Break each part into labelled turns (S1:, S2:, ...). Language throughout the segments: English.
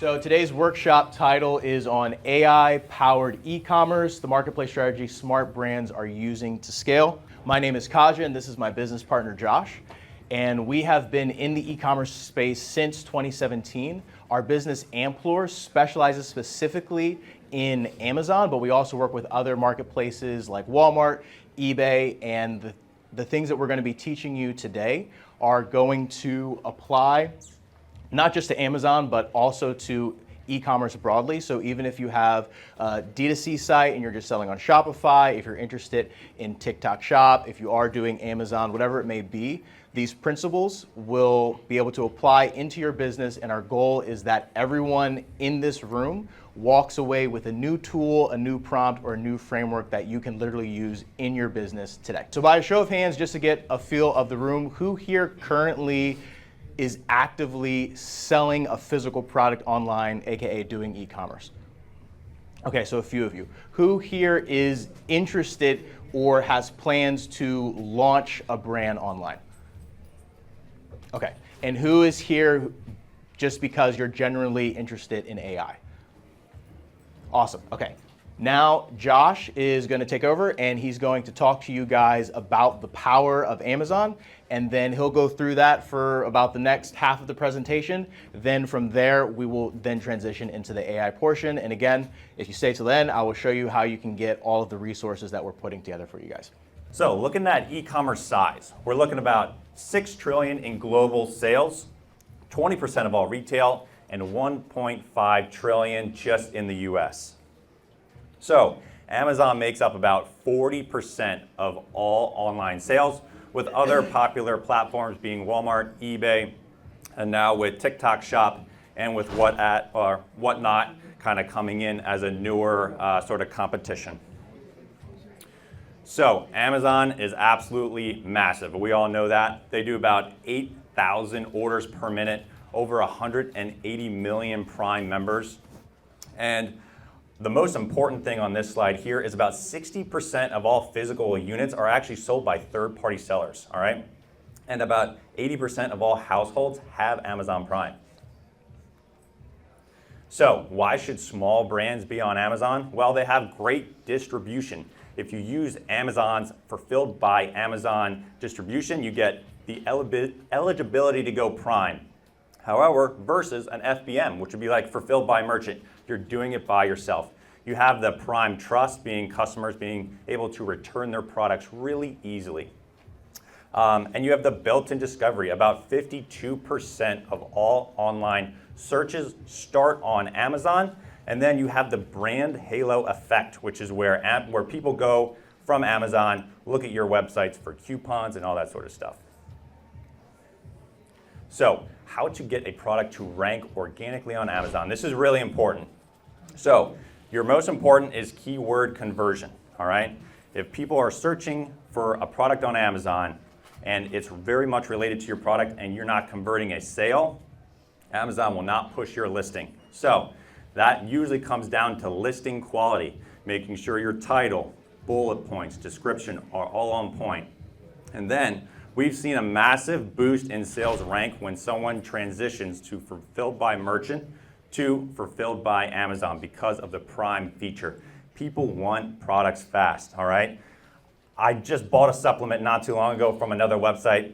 S1: So today's workshop title is on AI-powered e-commerce, the marketplace strategy smart brands are using to scale. My name is Cajua and this is my business partner Josh. And we have been in the e-commerce space since 2017. Our business Amplor specializes specifically in Amazon, but we also work with other marketplaces like Walmart, eBay, and the things that we're going to be teaching you today are going to apply not just to Amazon, but also to e-commerce broadly. So even if you have a D2C site and you're just selling on Shopify, if you're interested in TikTok Shop, if you are doing Amazon, whatever it may be, these principles will be able to apply into your business. And our goal is that everyone in this room walks away with a new tool, a new prompt, or a new framework that you can literally use in your business today. So by a show of hands, just to get a feel of the room, who here currently is actively selling a physical product online, AKA doing e-commerce? Okay, so a few of you. Who here is interested or has plans to launch a brand online? Okay, and who is here just because you're genuinely interested in AI? Awesome, okay. Now Josh is going to take over and he's going to talk to you guys about the power of Amazon, and then he'll go through that for about the next half of the presentation. Then from there, we will then transition into the AI portion. And again, if you stay till then, I will show you how you can get all of the resources that we're putting together for you guys.
S2: So looking at e-commerce size, we're looking about 6 trillion in global sales, 20% of all retail, and 1.5 trillion just in the US. So Amazon makes up about 40% of all online sales, with other popular platforms being Walmart, eBay, and now with TikTok Shop and with Whatnot kind of coming in as a newer sort of competition. So Amazon is absolutely massive. We all know that. They do about 8,000 orders per minute, over 180 million Prime members. And the most important thing on this slide here is about 60% of all physical units are actually sold by third-party sellers, all right? And about 80% of all households have Amazon Prime. So why should small brands be on Amazon? Well, they have great distribution. If you use Amazon's Fulfilled by Amazon distribution, you get the eligibility to go Prime. However, versus an FBM, which would be like Fulfilled by Merchant, you're doing it by yourself. You have the Prime Trust, being customers being able to return their products really easily. And you have the built-in discovery. About 52% of all online searches start on Amazon. And then you have the brand halo effect, which is where people go from Amazon, look at your websites for coupons and all that sort of stuff. So how to get a product to rank organically on Amazon. This is really important. So your most important is keyword conversion, all right? If people are searching for a product on Amazon and it's very much related to your product and you're not converting a sale, Amazon will not push your listing. So that usually comes down to listing quality, making sure your title, bullet points, description are all on point. And then we've seen a massive boost in sales rank when someone transitions to Fulfilled by Merchant to Fulfilled by Amazon because of the Prime feature. People want products fast, all right? I just bought a supplement not too long ago from another website.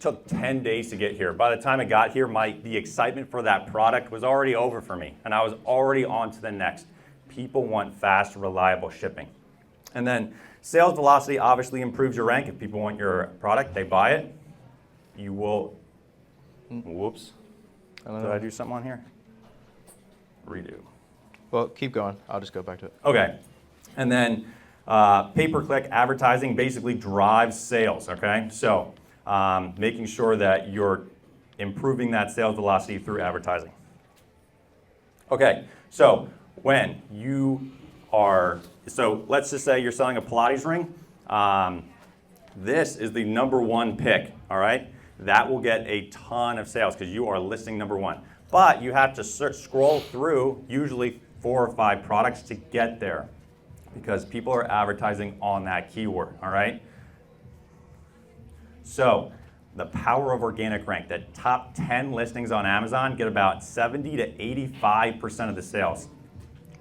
S2: Took 10 days to get here. By the time it got here, the excitement for that product was already over for me, and I was already on to the next. People want fast, reliable shipping. And then sales velocity obviously improves your rank. If people want your product, they buy it. You will, whoops, did I do something on here? Redo.
S1: Well, keep going. I'll just go back to it.
S2: Okay. And then pay-per-click advertising basically drives sales, okay? So making sure that you're improving that sales velocity through advertising. Okay, so when you are, so let's just say you're selling a Pilates ring. This is the #1 pick, all right? That will get a ton of sales because you are listing #1. But you have to scroll through usually 4 or 5 products to get there because people are advertising on that keyword, all right? So the power of organic rank. The top 10 listings on Amazon get about 70 to 85% of the sales.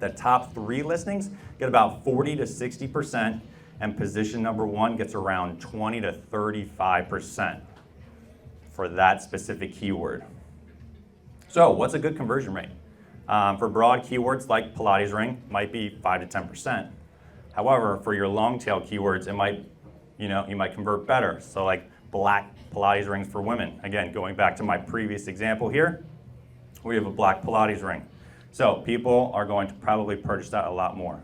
S2: The top 3 listings get about 40 to 60%, and position number 1 gets around 20 to 35% for that specific keyword. So what's a good conversion rate? For broad keywords like Pilates ring, might be 5 to 10%. However, for your long tail keywords, it might, you might convert better. So like black Pilates rings for women. Again, going back to my previous example here, we have a black Pilates ring. So people are going to probably purchase that a lot more.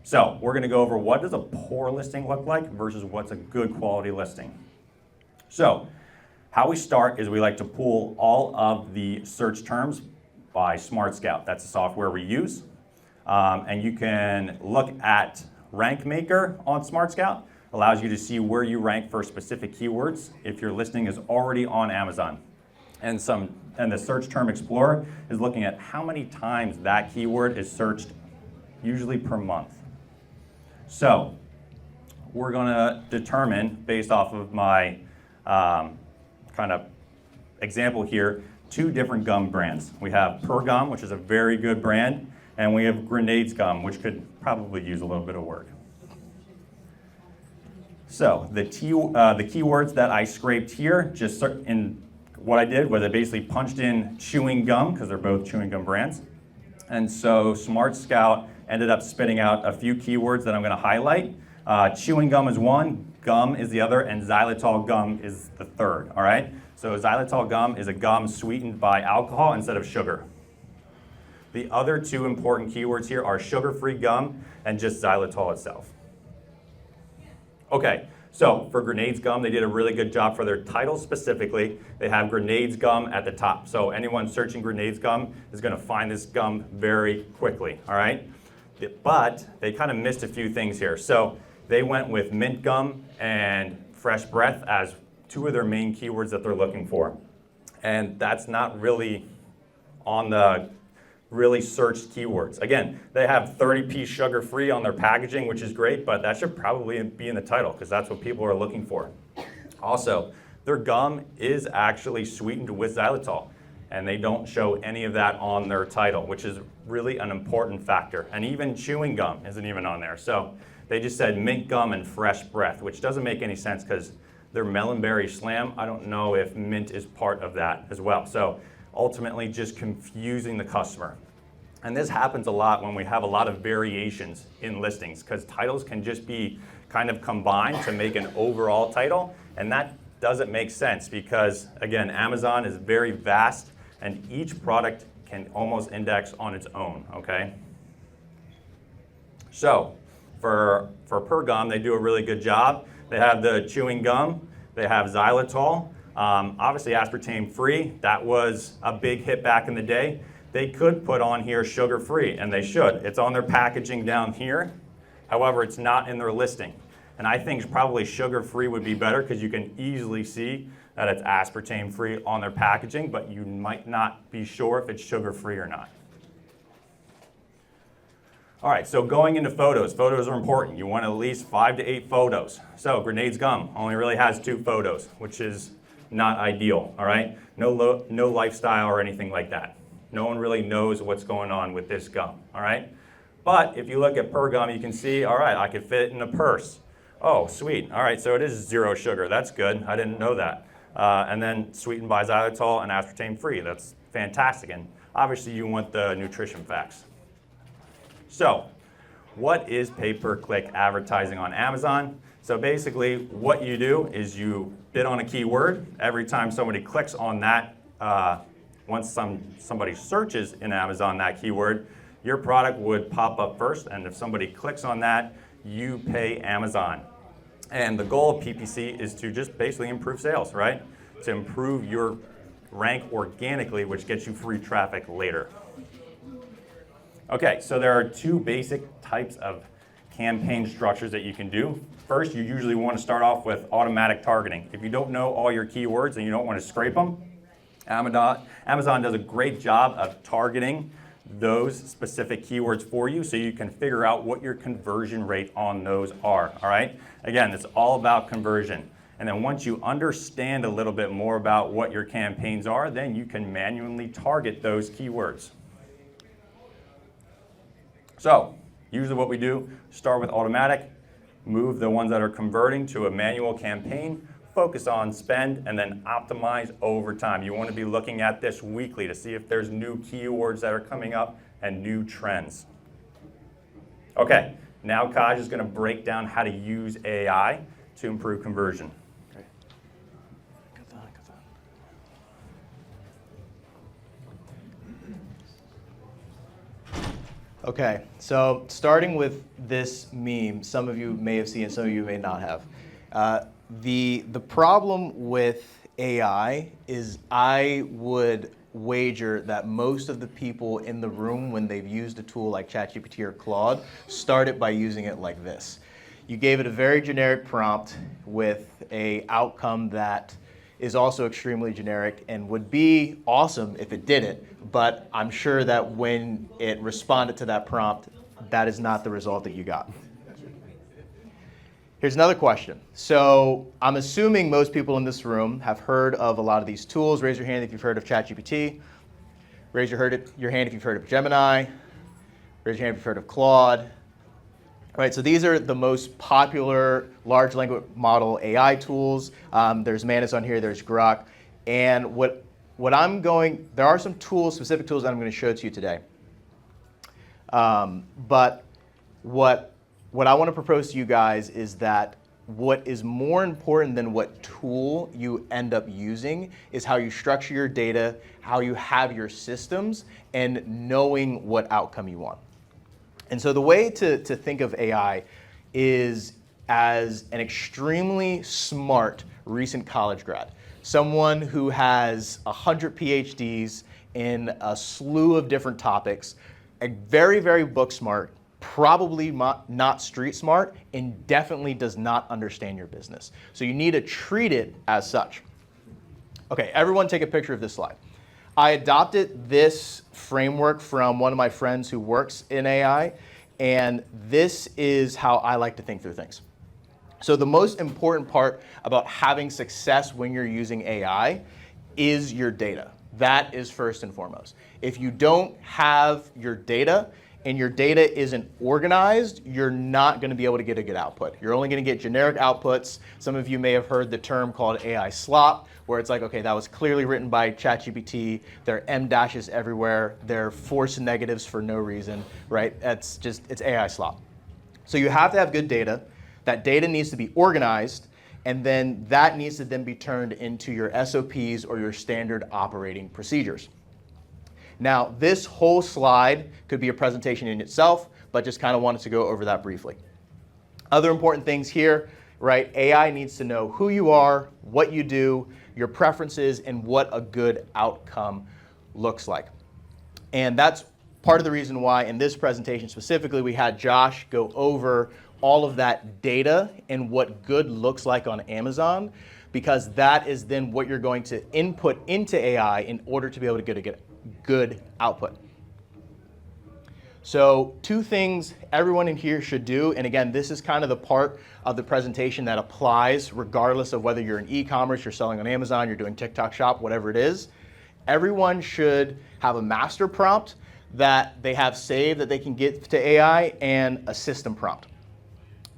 S2: So we're going to go over what does a poor listing look like versus what's a good quality listing. So how we start is we like to pull all of the search terms by Smart Scout. That's the software we use. And you can look at Rank Maker on Smart Scout. Allows you to see where you rank for specific keywords if your listing is already on Amazon. And the Search Term Explorer is looking at how many times that keyword is searched, usually per month. So we're going to determine, based off of my kind of example here, 2 different gum brands. We have Per Gum, which is a very good brand, and we have Grenades Gum, which could probably use a little bit of work. So the keywords that I scraped here, just in what I did was I basically punched in chewing gum, because they're both chewing gum brands. And so Smart Scout ended up spitting out a few keywords that I'm going to highlight. Chewing gum is one, gum is the other, and xylitol gum is the third, all right? So xylitol gum is a gum sweetened by alcohol instead of sugar. The other 2 important keywords here are sugar-free gum and just xylitol itself. Okay, so for Grenades Gum, they did a really good job for their title specifically. They have Grenades Gum at the top. So anyone searching Grenades Gum is going to find this gum very quickly, all right? But they kind of missed a few things here. So they went with mint gum and fresh breath as 2 of their main keywords that they're looking for. And that's not really on the really searched keywords. Again, they have 30-piece sugar-free on their packaging, which is great, but that should probably be in the title because that's what people are looking for. Also, their gum is actually sweetened with xylitol, and they don't show any of that on their title, which is really an important factor. And even chewing gum isn't even on there. So they just said mint gum and fresh breath, which doesn't make any sense because their melon berry slam, I don't know if mint is part of that as well. So ultimately just confusing the customer. And this happens a lot when we have a lot of variations in listings because titles can just be kind of combined to make an overall title, and that doesn't make sense because, again, Amazon is very vast and each product can almost index on its own, okay? So for Per Gum, they do a really good job. They have the chewing gum, they have xylitol, obviously aspartame free. That was a big hit back in the day. They could put on here sugar free, and they should. It's on their packaging down here. However, it's not in their listing. And I think probably sugar free would be better because you can easily see that it's aspartame free on their packaging, but you might not be sure if it's sugar free or not. All right, so going into photos. Photos are important. You want at least 5 to 8 photos. So Grenades Gum only really has 2 photos, which is not ideal, all right? No lifestyle or anything like that. No one really knows what's going on with this gum, all right? But if you look at Per Gum, you can see, all right, I could fit it in a purse. Oh, sweet. All right, so it is 0 sugar. That's good. I didn't know that. And then sweetened by xylitol and aspartame free. That's fantastic. And obviously you want the nutrition facts. So what is pay-per-click advertising on Amazon? So basically what you do is you bid on a keyword. Every time somebody clicks on that, once somebody searches in Amazon that keyword, your product would pop up first, and if somebody clicks on that, you pay Amazon. And the goal of PPC is to just basically improve sales, right? To improve your rank organically, which gets you free traffic later. Okay, so there are 2 basic types of campaign structures that you can do. First, you usually want to start off with automatic targeting. If you don't know all your keywords and you don't want to scrape them, Amazon does a great job of targeting those specific keywords for you so you can figure out what your conversion rate on those are, all right? Again, it's all about conversion. And then once you understand a little bit more about what your campaigns are, then you can manually target those keywords. So usually what we do, start with automatic, move the ones that are converting to a manual campaign, focus on spend, and then optimize over time. You want to be looking at this weekly to see if there's new keywords that are coming up and new trends. Okay, now Kaj is going to break down how to use AI to improve conversion.
S1: Okay, so starting with this meme, some of you may have seen, some of you may not have. The problem with AI is I would wager that most of the people in the room, when they've used a tool like ChatGPT or Claude, started by using it like this. You gave it a very generic prompt with an outcome that is also extremely generic and would be awesome if it did it, but I'm sure that when it responded to that prompt, that is not the result that you got. Here's another question. So I'm assuming most people in this room have heard of a lot of these tools. Raise your hand if you've heard of ChatGPT. Raise your hand if you've heard of Gemini. Raise your hand if you've heard of Claude. Right, so these are the most popular large language model AI tools. There's Manus on here, there's Grok. And there are some tools, specific tools that I'm going to show to you today. But what I want to propose to you guys is that what is more important than what tool you end up using is how you structure your data, how you have your systems, and knowing what outcome you want. And so the way to think of AI is as an extremely smart recent college grad, someone who has 100 PhDs in a slew of different topics, a very, very book smart, probably not street smart, and definitely does not understand your business. So you need to treat it as such. Okay, everyone take a picture of this slide. I adopted this framework from one of my friends who works in AI, and this is how I like to think through things. So the most important part about having success when you're using AI is your data. That is first and foremost. If you don't have your data and your data isn't organized, you're not going to be able to get a good output. You're only going to get generic outputs. Some of you may have heard the term called AI slop, where it's like, okay, that was clearly written by ChatGPT. There are M dashes everywhere. There are forced negatives for no reason, right? It's AI slop. So you have to have good data. That data needs to be organized, and then that needs to then be turned into your SOPs or your standard operating procedures. Now, this whole slide could be a presentation in itself, but just kind of wanted to go over that briefly. Other important things here, right? AI needs to know who you are, what you do, your preferences, and what a good outcome looks like. And that's part of the reason why in this presentation specifically, we had Josh go over all of that data and what good looks like on Amazon, because that is then what you're going to input into AI in order to be able to get a good output. So 2 things everyone in here should do, and again, this is kind of the part of the presentation that applies regardless of whether you're in e-commerce, you're selling on Amazon, you're doing TikTok shop, whatever it is. Everyone should have a master prompt that they have saved that they can get to AI, and a system prompt.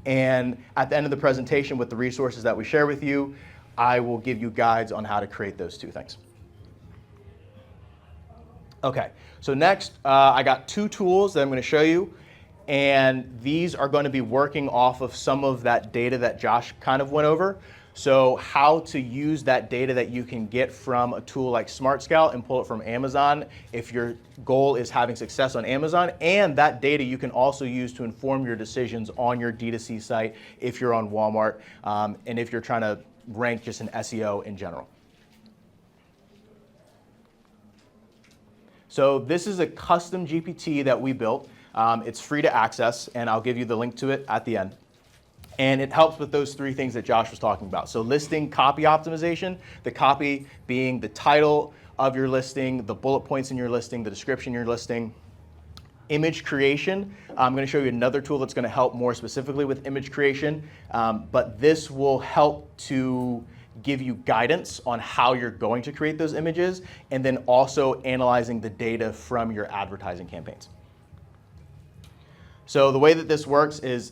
S1: And at the end of the presentation with the resources that we share with you, I will give you guides on how to create those 2 things. Okay, so next I got 2 tools that I'm going to show you, and these are going to be working off of some of that data that Josh kind of went over. So how to use that data that you can get from a tool like SmartScout and pull it from Amazon if your goal is having success on Amazon, and that data you can also use to inform your decisions on your D2C site if you're on Walmart, and if you're trying to rank just in SEO in general. So this is a custom GPT that we built. It's free to access, and I'll give you the link to it at the end. And it helps with those 3 things that Josh was talking about. So listing copy optimization, the copy being the title of your listing, the bullet points in your listing, the description in your listing, image creation. I'm going to show you another tool that's going to help more specifically with image creation, but this will help to give you guidance on how you're going to create those images, and then also analyzing the data from your advertising campaigns. So the way that this works is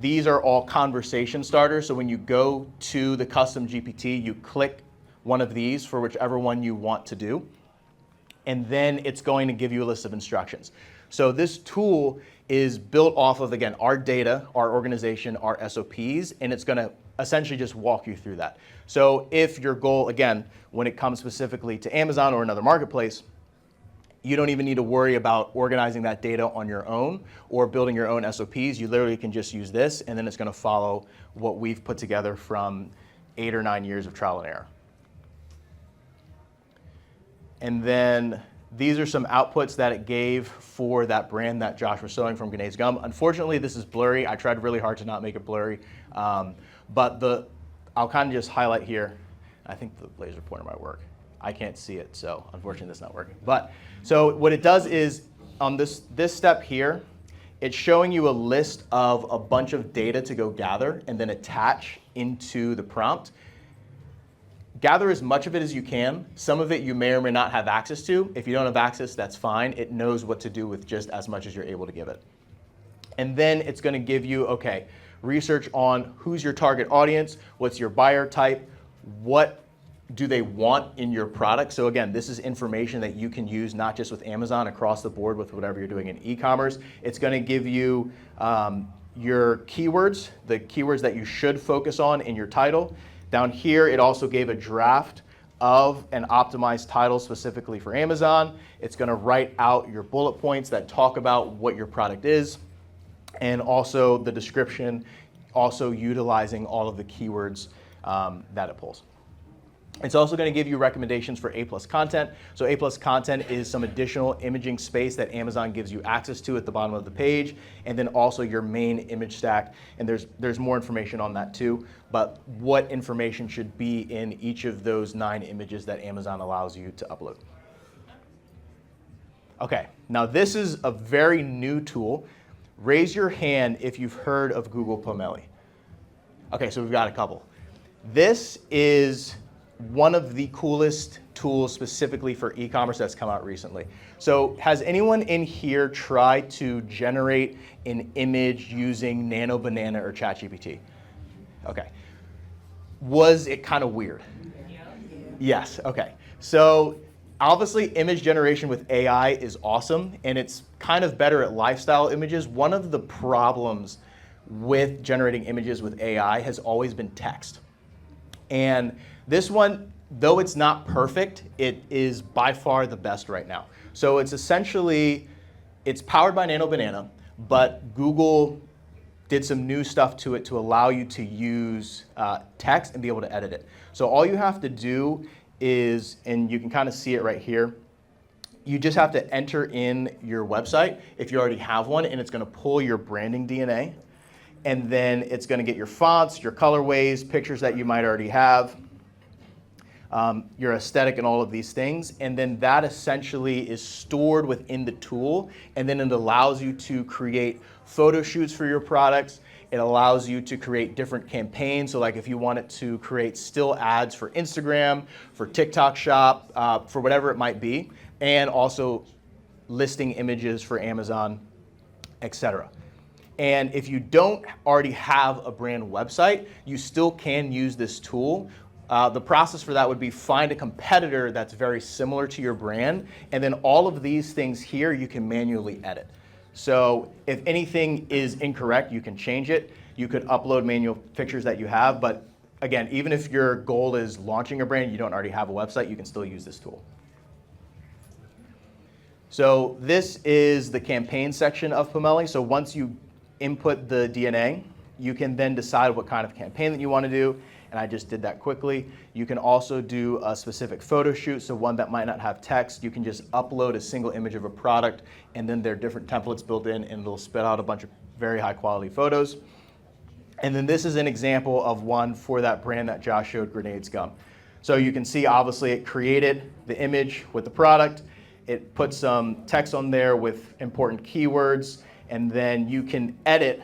S1: these are all conversation starters. So when you go to the custom GPT, you click one of these for whichever one you want to do, and then it's going to give you a list of instructions. So this tool is built off of, again, our data, our organization, our SOPs, and it's going to essentially just walk you through that. So if your goal, again, when it comes specifically to Amazon or another marketplace, you don't even need to worry about organizing that data on your own or building your own SOPs. You literally can just use this, and then it's going to follow what we've put together from 8 or 9 years of trial and error. And then these are some outputs that it gave for that brand that Josh was showing from Grenades Gum. Unfortunately, this is blurry. I tried really hard to not make it blurry. But I'll kind of just highlight here. I think the laser pointer might work. I can't see it, so unfortunately this is not working. But so what it does is on this step here, it's showing you a list of a bunch of data to go gather and then attach into the prompt. Gather as much of it as you can. Some of it you may or may not have access to. If you don't have access, that's fine. It knows what to do with just as much as you're able to give it. And then it's going to give you, okay, research on who's your target audience, what's your buyer type, what do they want in your product. So again, this is information that you can use not just with Amazon, across the board with whatever you're doing in e-commerce. It's going to give you your keywords, the keywords that you should focus on in your title. Down here, it also gave a draft of an optimized title specifically for Amazon. It's going to write out your bullet points that talk about what your product is, and also the description, also utilizing all of the keywords that it pulls. It's also going to give you recommendations for A+ content. So A+ content is some additional imaging space that Amazon gives you access to at the bottom of the page, and then also your main image stack. And there's more information on that too, but what information should be in each of those 9 images that Amazon allows you to upload. Okay, now this is a very new tool. Raise your hand if you've heard of Google Pomeli. Okay, so we've got a couple. This is one of the coolest tools specifically for e-commerce that's come out recently. So has anyone in here tried to generate an image using Nano Banana or ChatGPT? Okay. Was it kind of weird? Yeah. Yes, okay. So obviously image generation with AI is awesome, and it's kind of better at lifestyle images. One of the problems with generating images with AI has always been text. And this one, though it's not perfect, it is by far the best right now. So it's essentially, it's powered by Nano Banana, but Google did some new stuff to it to allow you to use text and be able to edit it. So all you have to do is, and you can kind of see it right here, you just have to enter in your website if you already have one, and it's going to pull your branding DNA. And then it's going to get your fonts, your colorways, pictures that you might already have, your aesthetic and all of these things. And then that essentially is stored within the tool. And then it allows you to create photo shoots for your products. It allows you to create different campaigns. So like if you wanted to create still ads for Instagram, for TikTok Shop, for whatever it might be, and also listing images for Amazon, etc. And if you don't already have a brand website, you still can use this tool. The process for that would be find a competitor that's very similar to your brand, and then all of these things here you can manually edit. So if anything is incorrect, you can change it. You could upload manual pictures that you have, but again, even if your goal is launching a brand, you don't already have a website, you can still use this tool. So this is the campaign section of Pomeli. So once you input the DNA, you can then decide what kind of campaign that you want to do, and I just did that quickly. You can also do a specific photo shoot, so one that might not have text. You can just upload a single image of a product, and then there are different templates built in, and it'll spit out a bunch of very high quality photos. And then this is an example of one for that brand that Josh showed, Grenades Gum. So you can see obviously it created the image with the product, It puts some text on there with important keywords, and then you can edit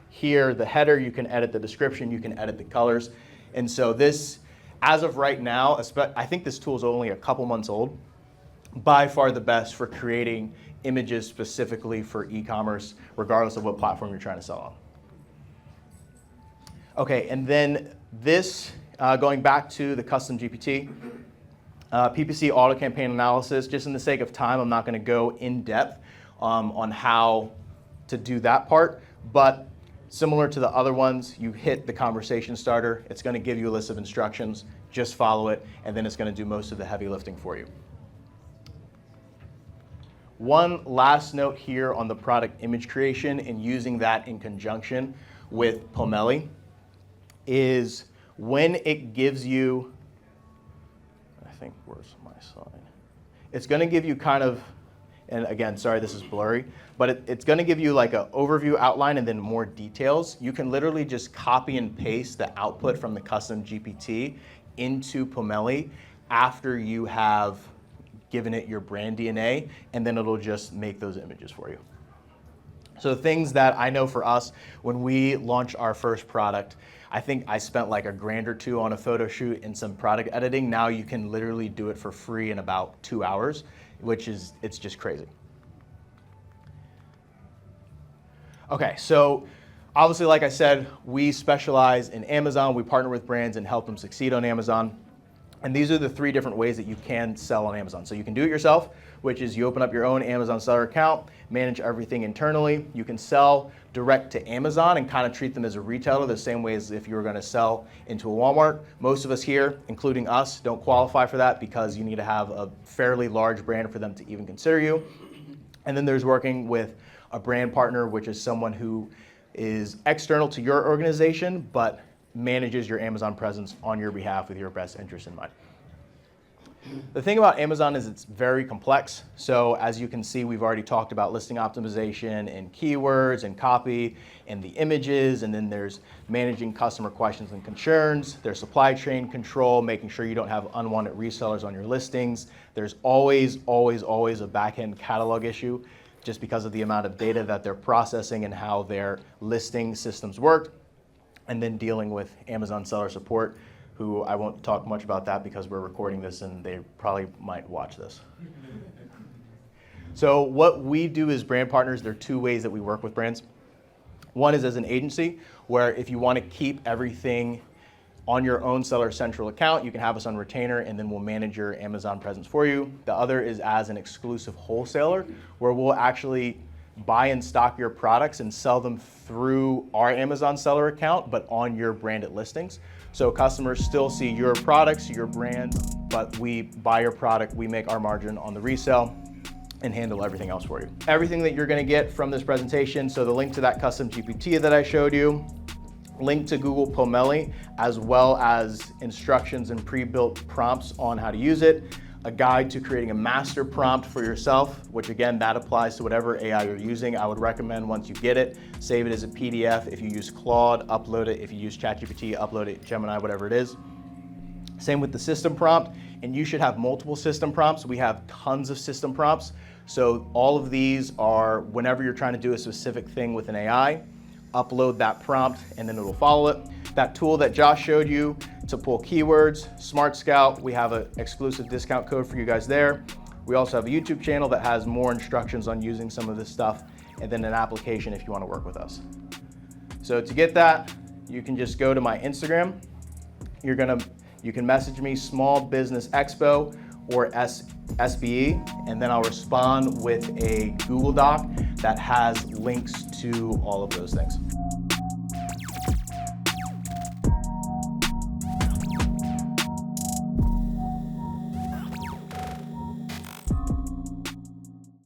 S1: here the header, you can edit the description, you can edit the colors. And so this, as of right now, I think this tool is only a couple months old, by far the best for creating images specifically for e-commerce, regardless of what platform you're trying to sell on. Okay, and then this, going back to the custom GPT, PPC auto campaign analysis, just in the sake of time, I'm not gonna go in depth on how to do that part, but similar to the other ones, you hit the conversation starter, it's gonna give you a list of instructions, just follow it, and then it's gonna do most of the heavy lifting for you. One last note here on the product image creation and using that in conjunction with Pomeli is when it gives you, I think, where's my slide? It's gonna give you kind of, and again, sorry, this is blurry, but it's gonna give you like an overview outline and then more details. You can literally just copy and paste the output from the custom GPT into Pomeli after you have given it your brand DNA, and then it'll just make those images for you. So things that I know for us, when we launched our first product, I think I spent like $1,000 or $2,000 on a photo shoot and some product editing. Now you can literally do it for free in about 2 hours, which is, it's just crazy. Okay, so obviously, like I said, we specialize in Amazon. We partner with brands and help them succeed on Amazon. And these are the 3 different ways that you can sell on Amazon. So you can do it yourself, which is you open up your own Amazon seller account, manage everything internally. You can sell direct to Amazon and kind of treat them as a retailer the same way as if you were going to sell into a Walmart. Most of us here, including us, don't qualify for that because you need to have a fairly large brand for them to even consider you. And then there's working with a brand partner, which is someone who is external to your organization, but manages your Amazon presence on your behalf with your best interest in mind. The thing about Amazon is it's very complex. So as you can see, we've already talked about listing optimization and keywords and copy and the images, and then there's managing customer questions and concerns. There's supply chain control, making sure you don't have unwanted resellers on your listings. There's always, always, always a back-end catalog issue just because of the amount of data that they're processing and how their listing systems work. And then dealing with Amazon seller support, who I won't talk much about that because we're recording this and they probably might watch this. So what we do as brand partners, there are 2 ways that we work with brands. One is as an agency, where if you want to keep everything on your own Seller Central account, you can have us on retainer and then we'll manage your Amazon presence for you. The other is as an exclusive wholesaler, where we'll actually buy and stock your products and sell them through our Amazon seller account, but on your branded listings. So customers still see your products, your brand, but we buy your product, we make our margin on the resale and handle everything else for you. Everything that you're gonna get from this presentation, so the link to that custom GPT that I showed you, link to Google Pomeli, as well as instructions and pre-built prompts on how to use it, a guide to creating a master prompt for yourself, which again, that applies to whatever AI you're using. I would recommend once you get it, save it as a PDF. If you use Claude, upload it. If you use ChatGPT, upload it, Gemini, whatever it is. Same with the system prompt, and you should have multiple system prompts. We have tons of system prompts. So all of these are, whenever you're trying to do a specific thing with an AI, upload that prompt and then it'll follow it. That tool that Josh showed you to pull keywords, Smart Scout, we have an exclusive discount code for you guys there. We also have a YouTube channel that has more instructions on using some of this stuff, and then an application if you want to work with us. So to get that, you can just go to my Instagram. You can message me Small Business Expo or SBE, and then I'll respond with a Google Doc that has links to all of those things.